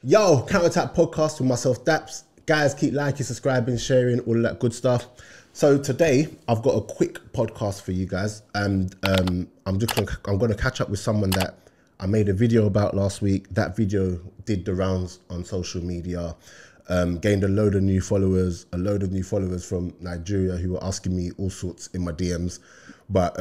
Yo, Counter Attack podcast with myself, Daps. Guys, keep liking, subscribing, sharing, all of that good stuff. So today, I've got a quick podcast for you guys, and I'm going to catch up with someone that I made a video about last week. That video did the rounds on social media, gained a load of new followers from Nigeria who were asking me all sorts in my DMs. But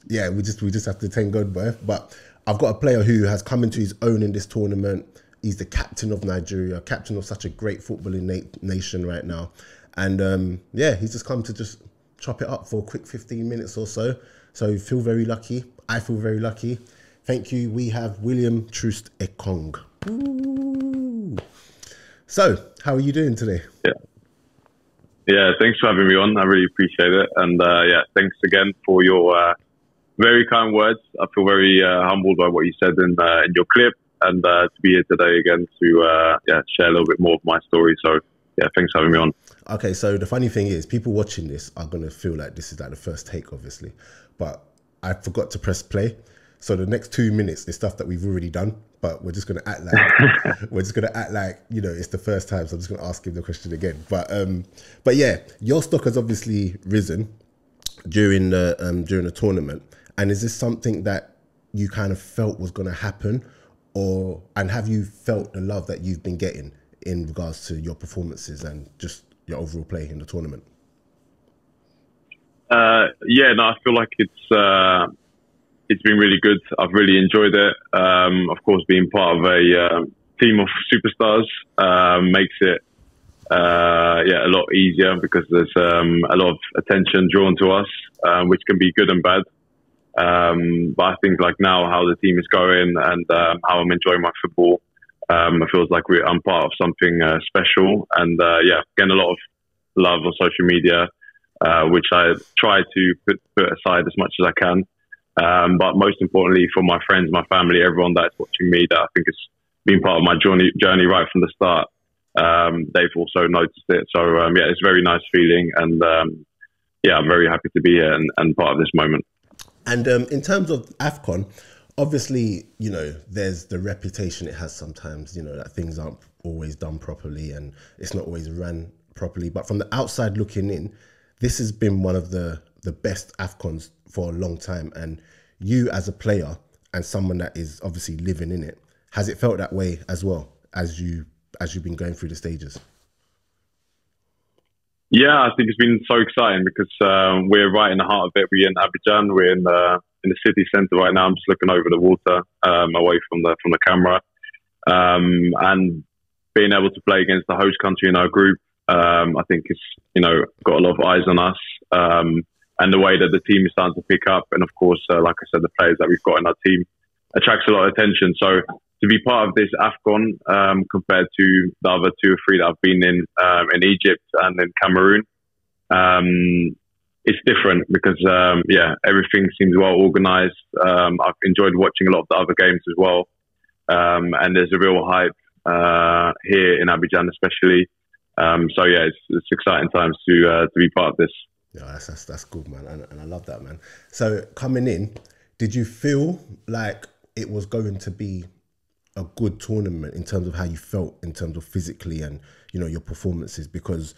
yeah, we just have to thank God, boy. But I've got a player who has come into his own in this tournament. He's the captain of Nigeria, captain of such a great footballing nation right now. And yeah, he's just come to just chop it up for a quick 15 minutes or so. So feel very lucky. I feel very lucky. Thank you. We have William Troost-Ekong. So, how are you doing today? Yeah, thanks for having me on. I really appreciate it. And yeah, thanks again for your very kind words. I feel very humbled by what you said in your clip. And to be here today again to share a little bit more of my story. So yeah, thanks for having me on. Okay, so the funny thing is, people watching this are going to feel like this is like the first take, obviously. But I forgot to press play. So the next 2 minutes is stuff that we've already done. But we're just going to act like, you know, it's the first time. So I'm just going to ask him the question again. But yeah, your stock has obviously risen during the tournament. And is this something that you kind of felt was going to happen? And have you felt the love that you've been getting in regards to your performances and just your overall play in the tournament? Yeah, no, I feel like it's been really good. I've really enjoyed it. Of course, being part of a team of superstars makes it a lot easier because there's a lot of attention drawn to us, which can be good and bad. But I think like now how the team is going and how I'm enjoying my football, it feels like I'm part of something special. And yeah, getting a lot of love on social media, which I try to put aside as much as I can. But most importantly, for my friends, my family, everyone that's watching me, that I think has been part of my journey right from the start. They've also noticed it. So yeah, it's a very nice feeling. And yeah, I'm very happy to be here and part of this moment. And in terms of AFCON, obviously, you know, there's the reputation it has sometimes, you know, that things aren't always done properly and it's not always run properly. But from the outside looking in, this has been one of the best AFCONs for a long time. And you as a player and someone that is obviously living in it, has it felt that way as well as you've been going through the stages? Yeah, I think it's been so exciting because we're right in the heart of it. We're in Abidjan. We're in the city centre right now. I'm just looking over the water, away from the camera, and being able to play against the host country in our group, I think it's, you know, got a lot of eyes on us, and the way that the team is starting to pick up, and of course, like I said, the players that we've got in our team attracts a lot of attention. So to be part of this AFCON, compared to the other 2 or 3 that I've been in Egypt and in Cameroon, it's different because, yeah, everything seems well organised. I've enjoyed watching a lot of the other games as well. And there's a real hype here in Abidjan especially. So yeah, it's exciting times to be part of this. Yeah, that's good, man. And I love that, man. So coming in, did you feel like it was going to be a good tournament in terms of how you felt, in terms of physically and, you know, your performances? Because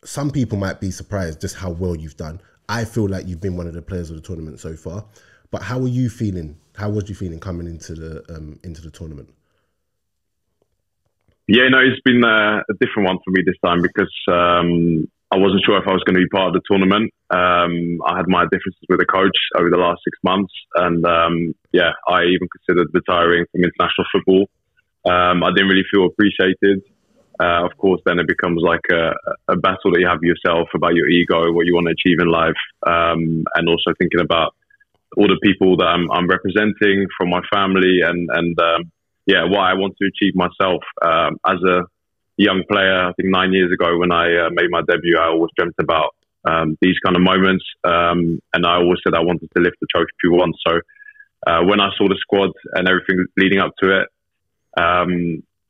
some people might be surprised just how well you've done. I feel like you've been one of the players of the tournament so far. But how were you feeling? How was you feeling coming into the tournament? Yeah, no, it's been a different one for me this time because I wasn't sure if I was going to be part of the tournament. I had my differences with the coach over the last 6 months. And yeah, I even considered retiring from international football. I didn't really feel appreciated. Of course, then it becomes like a battle that you have yourself about your ego, what you want to achieve in life. And also thinking about all the people that I'm representing from my family and yeah, what I want to achieve myself as a young player. I think 9 years ago when I made my debut, I always dreamt about these kind of moments. And I always said I wanted to lift the trophy once. So when I saw the squad and everything leading up to it,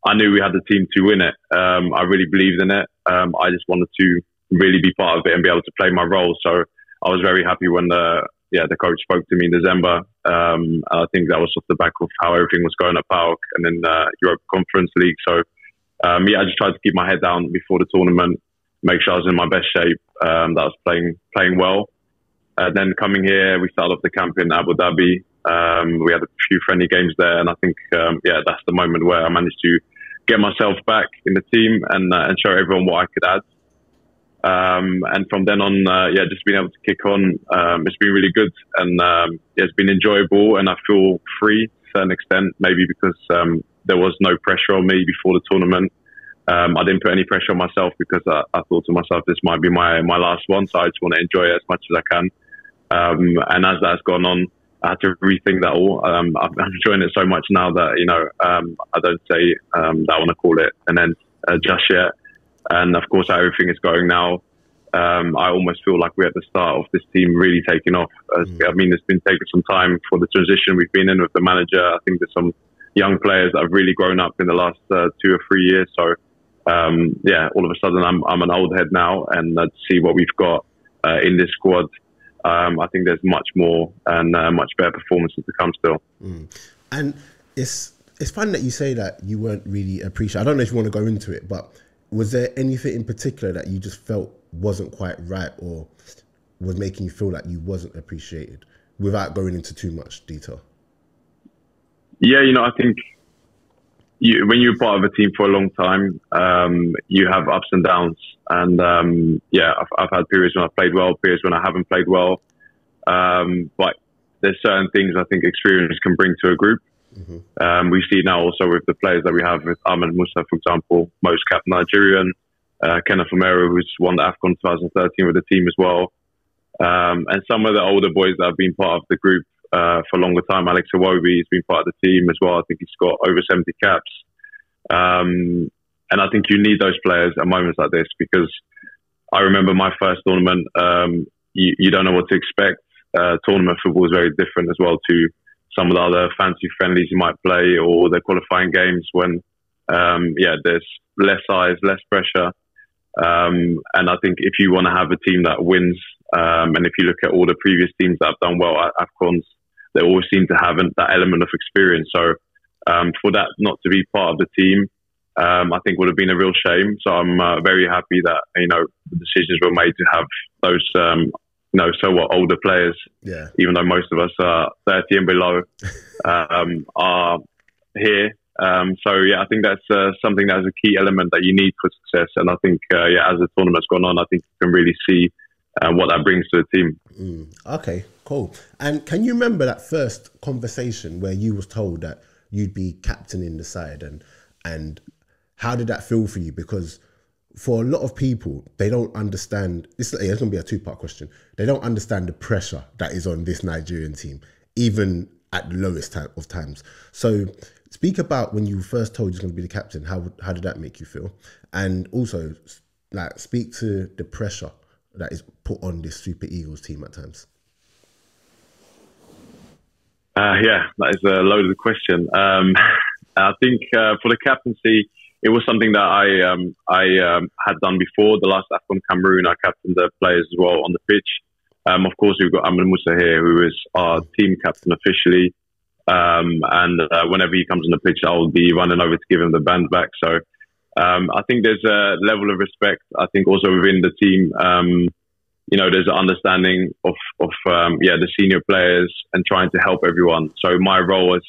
I knew we had the team to win it. I really believed in it. I just wanted to really be part of it and be able to play my role. So I was very happy when the coach spoke to me in December And I think that was off the back of how everything was going at PAOK and then Europe Conference League. So, yeah, I just tried to keep my head down before the tournament, make sure I was in my best shape, that I was playing well. Then coming here, we started off the camp in Abu Dhabi. We had a few friendly games there, and I think, yeah, that's the moment where I managed to get myself back in the team and show everyone what I could add. And from then on, yeah, just being able to kick on, it's been really good, and yeah, it's been enjoyable, and I feel free to a certain extent, maybe because there was no pressure on me before the tournament. I didn't put any pressure on myself because I thought to myself, this might be my last one, so I just want to enjoy it as much as I can. And as that's gone on, I had to rethink that all. I'm enjoying it so much now that, you know, I don't say that I want to call it an end just yet. And of course, how everything is going now, I almost feel like we're at the start of this team really taking off. I mean, it's been taking some time for the transition we've been in with the manager. I think there's some young players that have really grown up in the last 2 or 3 years. So, yeah, all of a sudden I'm an old head now, and to see what we've got in this squad, I think there's much more and much better performances to come still. And it's fun that you say that you weren't really appreciated. I don't know if you want to go into it, but was there anything in particular that you just felt wasn't quite right or was making you feel like you wasn't appreciated, without going into too much detail? Yeah, you know, I think when you're part of a team for a long time, you have ups and downs. And yeah, I've had periods when I've played well, periods when I haven't played well. But there's certain things I think experience can bring to a group. We see now also with the players that we have, with Ahmed Musa, for example, most capped Nigerian, Kenneth Omero, who's won the AFCON 2013 with the team as well. And some of the older boys that have been part of the group for a longer time. Alex Iwobi has been part of the team as well. I think he's got over 70 caps. And I think you need those players at moments like this, because I remember my first tournament, you don't know what to expect. Tournament football is very different as well to some of the other fancy friendlies you might play, or the qualifying games when, yeah, there's less size, less pressure. And I think if you want to have a team that wins, and if you look at all the previous teams that have done well at AFCONs, they always seem to have that element of experience. So for that not to be part of the team, I think would have been a real shame. So I'm very happy that, you know, the decisions were made to have those, you know, somewhat older players, yeah, even though most of us are 30 and below, are here. So yeah, I think that's something that is a key element that you need for success. And I think, yeah, as the tournament's gone on, I think you can really see what that brings to the team. Okay, cool. And can you remember that first conversation where you was told that you'd be captaining the side, and how did that feel for you? Because for a lot of people, they don't understand. It's going to be a two-part question. They don't understand the pressure that is on this Nigerian team, even at the lowest time of times. So speak about when you first told you're going to be the captain. How did that make you feel? And also, like, speak to the pressure that is put on this Super Eagles team at times. Yeah, that is a loaded question. I think for the captaincy, it was something that I had done before. The last AFCON Cameroon, I captained the players as well on the pitch. Of course, we've got Ahmed Musa here, who is our team captain officially. And whenever he comes on the pitch, I'll be running over to give him the band back. So I think there's a level of respect. I think also within the team, you know, there's an understanding of yeah, the senior players and trying to help everyone. So my role has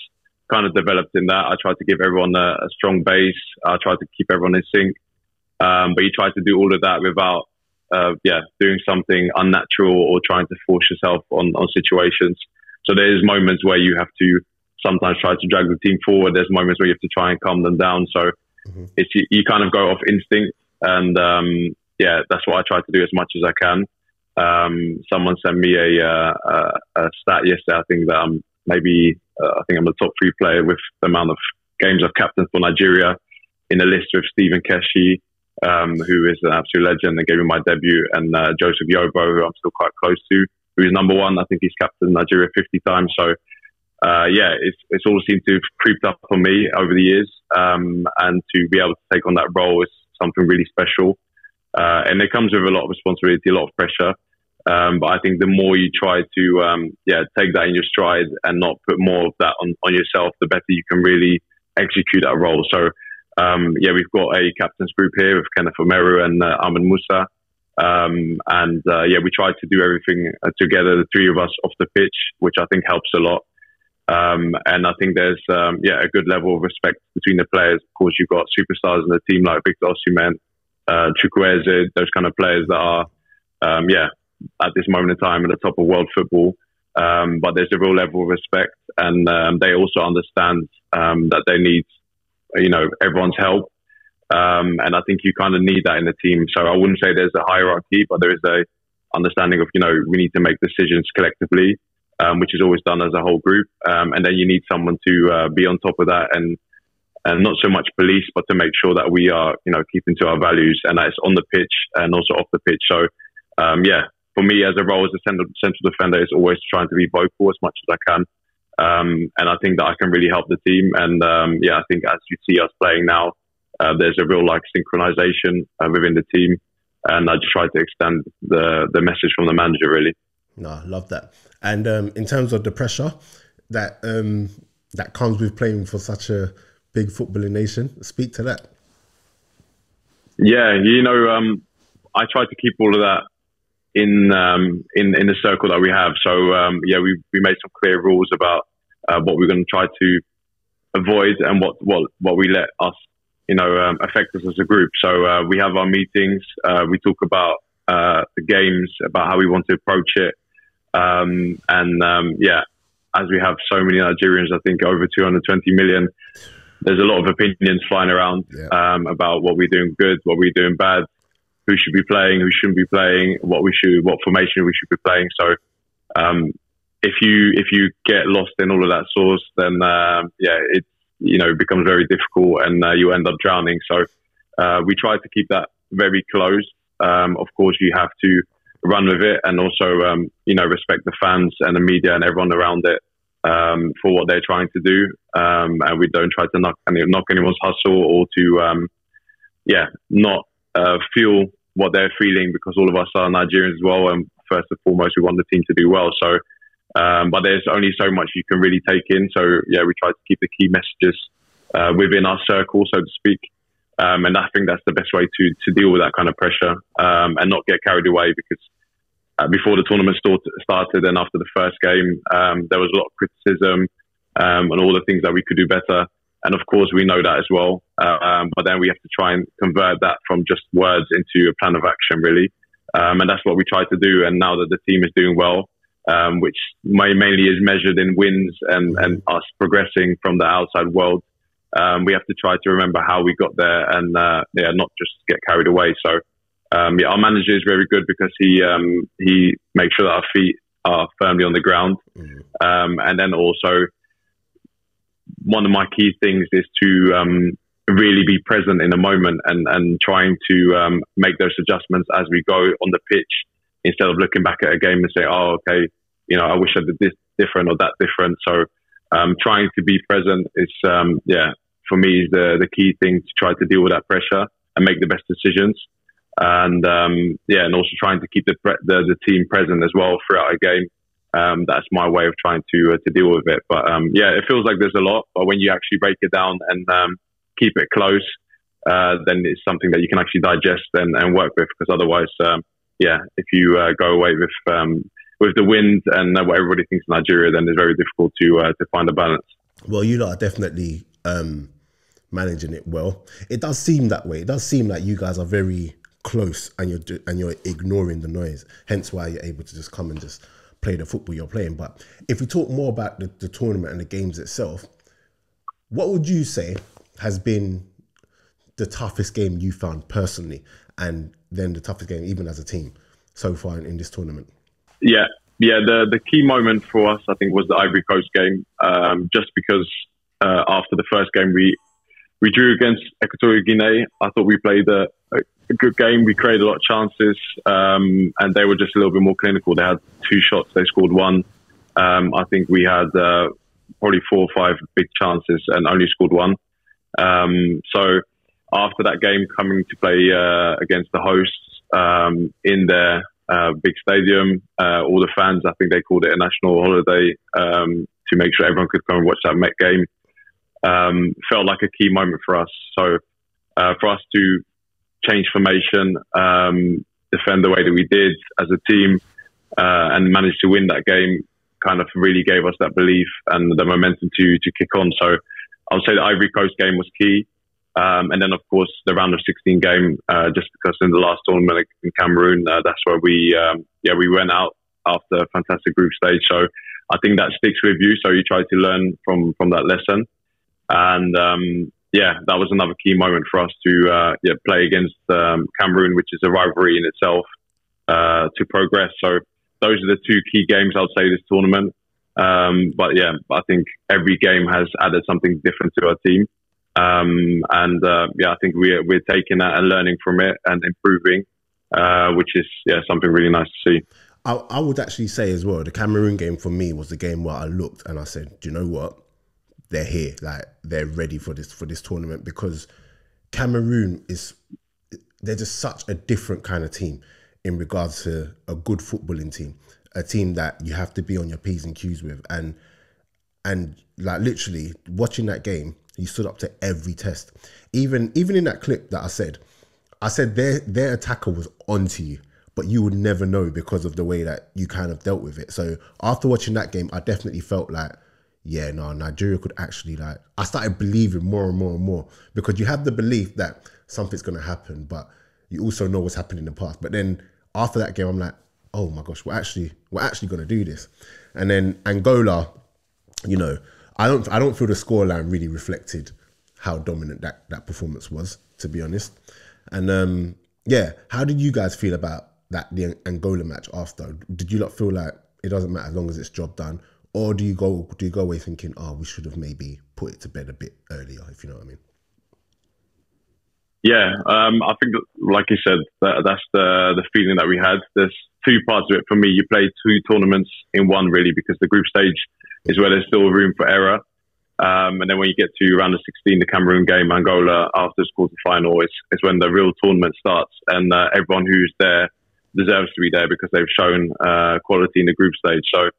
kind of developed in that. I try to give everyone a strong base. I try to keep everyone in sync. But you try to do all of that without, yeah, doing something unnatural or trying to force yourself on situations. So there's moments where you have to sometimes try to drag the team forward. There's moments where you have to try and calm them down. So it's, you kind of go off instinct. And yeah, that's what I try to do as much as I can. Someone sent me a stat yesterday. I think that I'm maybe, I think I'm the top 3 player with the amount of games I've captained for Nigeria, in a list with Stephen Keshi, who is an absolute legend and gave me my debut, and Joseph Yobo, who I'm still quite close to, who's number 1. I think he's captained Nigeria 50 times. So yeah, it's all seemed to have creeped up on me over the years, and to be able to take on that role is something really special. And it comes with a lot of responsibility, a lot of pressure. But I think the more you try to, take that in your stride and not put more of that on yourself, the better you can really execute that role. So, we've got a captain's group here with Kenneth Omeru and Ahmed Musa. We try to do everything together, the three of us off the pitch, which I think helps a lot. And I think there's, a good level of respect between the players. Of course, you've got superstars in the team like Victor Osimhen, Chukwueze, those kind of players that are, at this moment in time at the top of world football. But there's a real level of respect, and they also understand that they need, everyone's help. And I think you kind of need that in the team. So I wouldn't say there's a hierarchy, but there is a understanding of, we need to make decisions collectively, which is always done as a whole group. And then you need someone to be on top of that and not so much police, but to make sure that we are, keeping to our values, and that it's on the pitch and also off the pitch. So, for me as a role as a central defender, it's always trying to be vocal as much as I can. And I think that I can really help the team. And I think as you see us playing now, there's a real synchronization within the team. And I just try to extend the message from the manager, really. No, I love that. And in terms of the pressure that that comes with playing for such a big footballing nation, speak to that. Yeah, I try to keep all of that in the circle that we have. So we made some clear rules about what we're going to try to avoid and what we let us affect us as a group. So we have our meetings. We talk about the games, about how we want to approach it, as we have so many Nigerians, I think over 220 million. There's a lot of opinions flying around about what we're doing good, what we're doing bad, who should be playing, who shouldn't be playing, what formation we should be playing. So if you get lost in all of that source, then it becomes very difficult, and you end up drowning. So we try to keep that very close. Of course, you have to run with it, and also respect the fans and the media and everyone around it for what they're trying to do. And we don't try to knock anyone's hustle, or to not feel what they're feeling, because all of us are Nigerians as well, and first and foremost we want the team to do well. So but there's only so much you can really take in. So we try to keep the key messages within our circle, so to speak. And I think that's the best way to deal with that kind of pressure, and not get carried away, because before the tournament started and after the first game, there was a lot of criticism and all the things that we could do better. And of course, we know that as well. But then we have to try and convert that from just words into a plan of action, really. And that's what we try to do. And now that the team is doing well, which mainly is measured in wins and us progressing from the outside world, we have to try to remember how we got there, and not just get carried away. So our manager is very good, because he makes sure that our feet are firmly on the ground. And then also, one of my key things is to really be present in the moment, and trying to make those adjustments as we go on the pitch, instead of looking back at a game and say, oh, okay, I wish I did this different or that different. So trying to be present is, for me, is the key thing to try to deal with that pressure and make the best decisions. And and also trying to keep the team present as well throughout a game. That's my way of trying to deal with it. But it feels like there's a lot, but when you actually break it down and keep it close, then it's something that you can actually digest and work with. Because otherwise, if you go away with the wind and what everybody thinks in Nigeria, then it's very difficult to find a balance. Well, you lot are definitely managing it well. It does seem that way. It does seem like you guys are very close, and you're ignoring the noise. Hence why you're able to just come and just play the football you're playing. But if we talk more about the tournament and the games itself, what would you say has been the toughest game you found personally, and then the toughest game even as a team so far in this tournament? The key moment for us, I think, was the Ivory Coast game, just because after the first game we drew against Equatorial Guinea. I thought we played a good game. We created a lot of chances, and they were just a little bit more clinical. They had 2 shots, they scored 1. I think we had probably 4 or 5 big chances and only scored 1. So after that game, coming to play against the hosts in their big stadium. All the fans, I think they called it a national holiday to make sure everyone could come and watch that Met game. Felt like a key moment for us. So for us to change formation, defend the way that we did as a team, and manage to win that game kind of really gave us that belief and the momentum to kick on. So I would say the Ivory Coast game was key. And then, of course, the round of 16 game, just because in the last tournament in Cameroon, that's where we went out after a fantastic group stage. So I think that sticks with you. So you try to learn from that lesson. And that was another key moment for us to play against Cameroon, which is a rivalry in itself, to progress. So those are the two key games, I would say, this tournament. But I think every game has added something different to our team. I think we're taking that and learning from it and improving, which is something really nice to see. I would actually say as well, the Cameroon game for me was the game where I looked and I said, do you know what? They're here, like they're ready for this tournament, because Cameroon they're just such a different kind of team in regards to a good footballing team, a team that you have to be on your P's and Q's with, and like literally watching that game, he stood up to every test. Even in that clip that I said their attacker was onto you, but you would never know because of the way that you kind of dealt with it. So after watching that game, I definitely felt like, Nigeria could actually, like, I started believing more and more and more, because you have the belief that something's going to happen, but you also know what's happened in the past. But then after that game, I'm like, oh my gosh, we're actually going to do this. And then Angola, I don't feel the scoreline really reflected how dominant that performance was, to be honest. And how did you guys feel about the Angola match after? Did you not feel like it doesn't matter as long as it's job done? Or do you go away thinking, we should have maybe put it to bed a bit earlier, if you know what I mean? Yeah, I think, like you said, that's the feeling that we had. There's two parts of it. For me, you play two tournaments in one, really, because the group stage is where there's still room for error. And then when you get to round of 16, the Cameroon game, Angola, after the quarter-final, is when the real tournament starts. And everyone who's there deserves to be there because they've shown quality in the group stage. So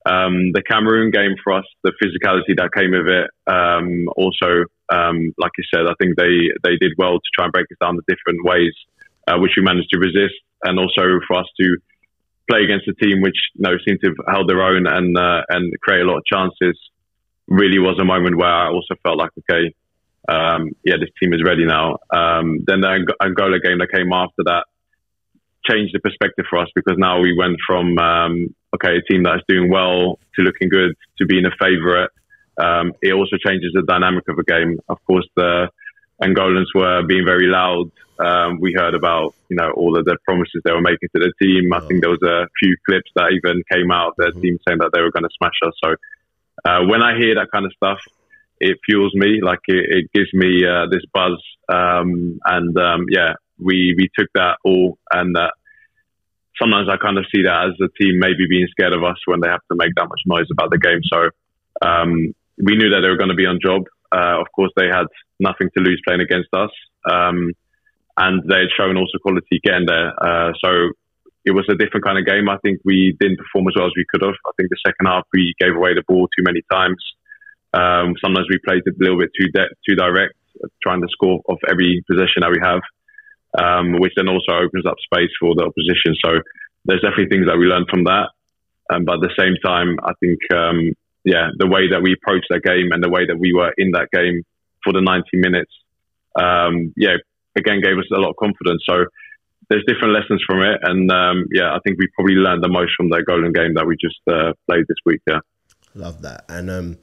the Cameroon game for us, the physicality that came with it, also, like you said, I think they did well to try and break us down the different ways, which we managed to resist. And also for us to play against a team which seemed to have held their own and create a lot of chances, really was a moment where I also felt like, okay, this team is ready now. Then the Angola game that came after that changed the perspective for us, because now we went from a team that's doing well to looking good to being a favourite. It also changes the dynamic of a game. Of course, the Angolans were being very loud. We heard about all of the promises they were making to the team. I think there was a few clips that even came out of their team saying that they were going to smash us. So when I hear that kind of stuff, it fuels me. Like it gives me this buzz. We took that all, and sometimes I kind of see that as the team maybe being scared of us when they have to make that much noise about the game. So we knew that they were going to be on job. Of course, they had nothing to lose playing against us, and they had shown also quality getting there. So it was a different kind of game. I think we didn't perform as well as we could have. I think the second half we gave away the ball too many times. Sometimes we played it a little bit too direct, trying to score off every possession that we have, which then also opens up space for the opposition. So there's definitely things that we learned from that. But at the same time, I think, the way that we approached that game and the way that we were in that game for the 90 minutes, again, gave us a lot of confidence. So there's different lessons from it. And I think we probably learned the most from the Golden game that we just played this week. Yeah. Love that. And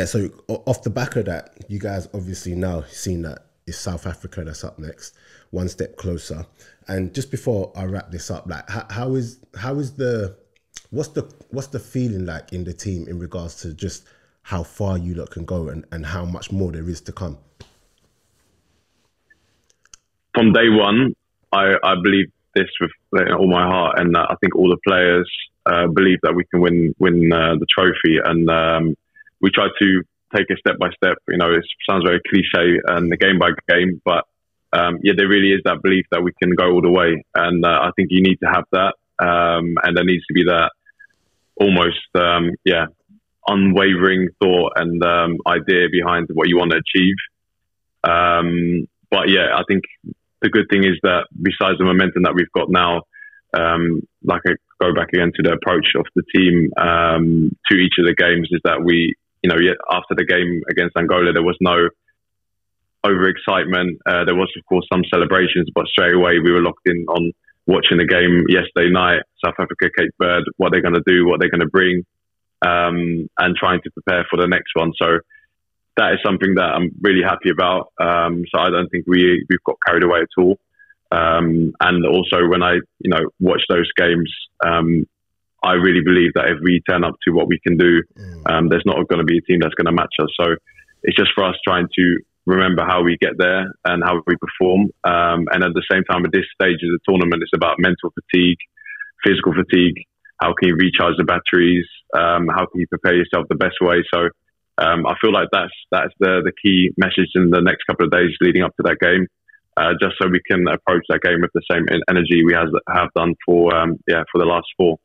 so off the back of that, you guys obviously now seen that it's South Africa that's up next, one step closer. And just before I wrap this up, like what's the feeling like in the team in regards to just how far you lot can go and how much more there is to come? From day one, I believe this with all my heart, and I think all the players believe that we can win the trophy. And we try to take it step by step. It sounds very cliche and game by game, but yeah, there really is that belief that we can go all the way. And I think you need to have that. And there needs to be that almost, yeah, unwavering thought and idea behind what you want to achieve. But yeah, I think the good thing is that besides the momentum that we've got now, like I go back again to the approach of the team to each of the games, is that we, you know, after the game against Angola, there was no overexcitement. There was, of course, some celebrations, but straight away we were locked in on watching the game yesterday night, South Africa, Cape Verde, what they're going to do, what they're going to bring, and trying to prepare for the next one. So that is something that I'm really happy about. So I don't think we've got carried away at all. And also when I, you know, watch those games, I really believe that if we turn up to what we can do, there's not going to be a team that's going to match us. So it's just for us trying to remember how we get there and how we perform. And at the same time, at this stage of the tournament, it's about mental fatigue, physical fatigue. How can you recharge the batteries? How can you prepare yourself the best way? So I feel like that's the key message in the next couple of days leading up to that game, just so we can approach that game with the same energy we have done for the last four.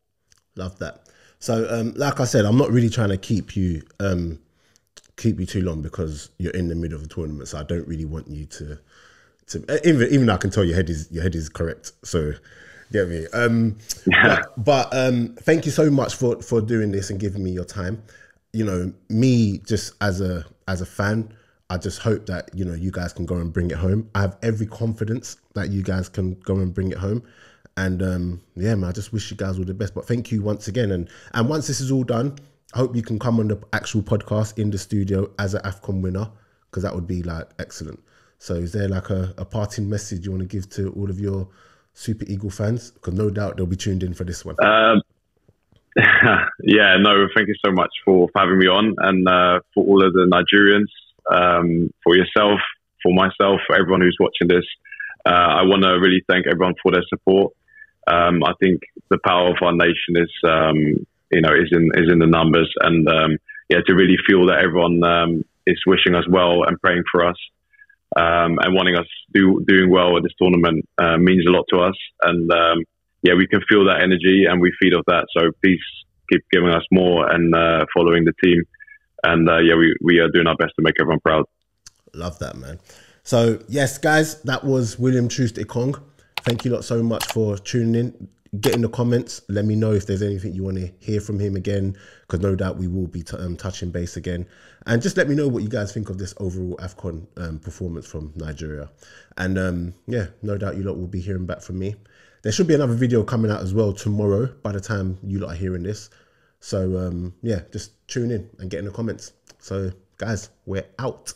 Love that. So like I said, I'm not really trying to keep you too long because you're in the middle of the tournament. So I don't really want you to even though I can tell your head is correct. So get me. But thank you so much for doing this and giving me your time. You know, me just as a fan, I just hope that, you know, you guys can go and bring it home. I have every confidence that you guys can go and bring it home. And yeah, man, I just wish you guys all the best. But thank you once again. And once this is all done, I hope you can come on the actual podcast in the studio as an AFCON winner, because that would be like excellent. So is there like a parting message you want to give to all of your Super Eagle fans? Because no doubt they'll be tuned in for this one. Yeah, no, thank you so much for having me on, and for all of the Nigerians, for yourself, for myself, for everyone who's watching this. I want to really thank everyone for their support. I think the power of our nation is in the numbers, and to really feel that everyone is wishing us well and praying for us, and wanting us doing well at this tournament means a lot to us. And we can feel that energy and we feed off that. So please keep giving us more and following the team. And we are doing our best to make everyone proud. Love that, man. So yes, guys, that was William Troost-Ekong. Thank you lot so much for tuning in. Get in the comments. Let me know if there's anything you want to hear from him again, because no doubt we will be touching base again. And just let me know what you guys think of this overall AFCON performance from Nigeria. And no doubt you lot will be hearing back from me. There should be another video coming out as well tomorrow by the time you lot are hearing this. So just tune in and get in the comments. So guys, we're out.